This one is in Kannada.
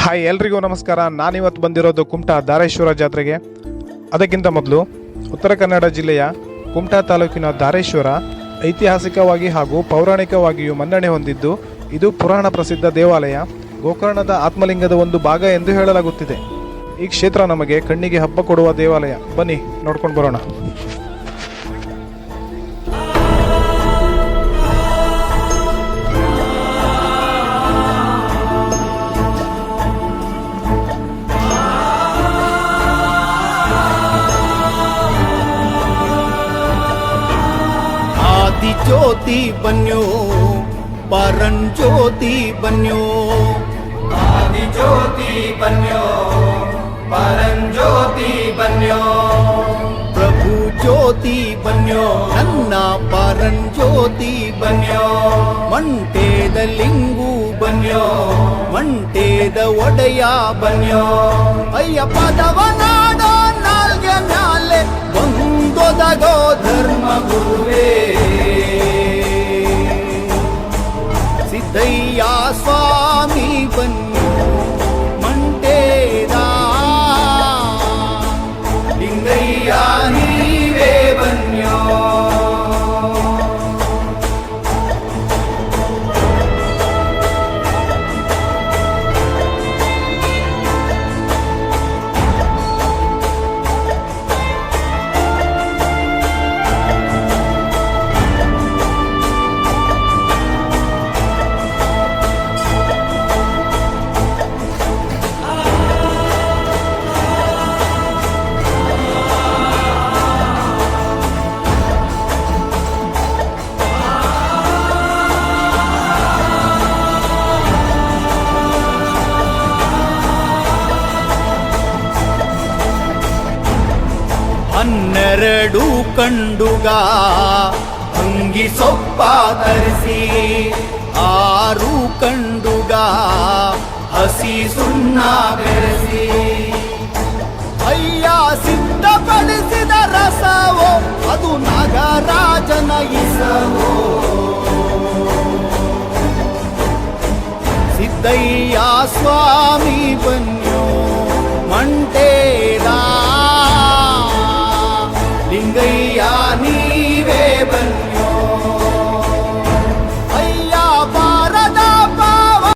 ಹಾಯ್ ಎಲ್ರಿಗೂ ನಮಸ್ಕಾರ. ನಾನಿವತ್ತು ಬಂದಿರೋದು ಕುಮಟಾ ಧಾರೇಶ್ವರ ಜಾತ್ರೆಗೆ. ಅದಕ್ಕಿಂತ ಮೊದಲು ಉತ್ತರ ಕನ್ನಡ ಜಿಲ್ಲೆಯ ಕುಮಟಾ ತಾಲೂಕಿನ ಧಾರೇಶ್ವರ ಐತಿಹಾಸಿಕವಾಗಿ ಹಾಗೂ ಪೌರಾಣಿಕವಾಗಿಯೂ ಮನ್ನಣೆ ಹೊಂದಿದ್ದು ಇದು ಪುರಾಣ ಪ್ರಸಿದ್ಧ ದೇವಾಲಯ. ಗೋಕರ್ಣದ ಆತ್ಮಲಿಂಗದ ಒಂದು ಭಾಗ ಎಂದು ಹೇಳಲಾಗುತ್ತಿದೆ. ಈ ಕ್ಷೇತ್ರ ನಮಗೆ ಕಣ್ಣಿಗೆ ಹಬ್ಬ ಕೊಡುವ ದೇವಾಲಯ. ಬನ್ನಿ ನೋಡ್ಕೊಂಡು ಬರೋಣ. ज्योति बन्यो परम ज्योति बन्यो, आदि ज्योति बन्यो परम ज्योति बन्यो, प्रभु ज्योति बन्यो नन्न परम ज्योति बन्यो, मंटेद लिंगु बन्यो मंटेद ಒಡೆಯ बन्यो, ಅಯ್ಯಪ್ಪದವನಾಡೋ ನಾಲ್ಗೆ ಮ್ಯಾಲೆ ಒಂದೊದಗೋ ಧರ್ಮ ಗುರುವೇ ಸಿದ್ದಯ್ಯ ಸ್ವಾಮಿ ಬನ್ಯೋ ಮಂಟೇದ ಲಿಂಗಯ್ಯ ನೀವೇ ಬನ್ಯೋ. ಹನ್ನೆರಡು ಕಂಡುಗ ಅಂಗಿ ಸೊಪ್ಪ ತರಿಸಿ, 6 ಕಂಡುಗ ಹಸಿ ಸುಣ್ಣ ಬೆರೆಸಿ, ಅಯ್ಯ ಸಿದ್ಧಪಡಿಸಿದ ರಸವೋ ಅದು ನಾಗರಾಜನ ಇಸವೋ, ಸಿದ್ದಯ್ಯ ಸ್ವಾಮಿ ಬನ್ಯೋ ಮಂಟೆ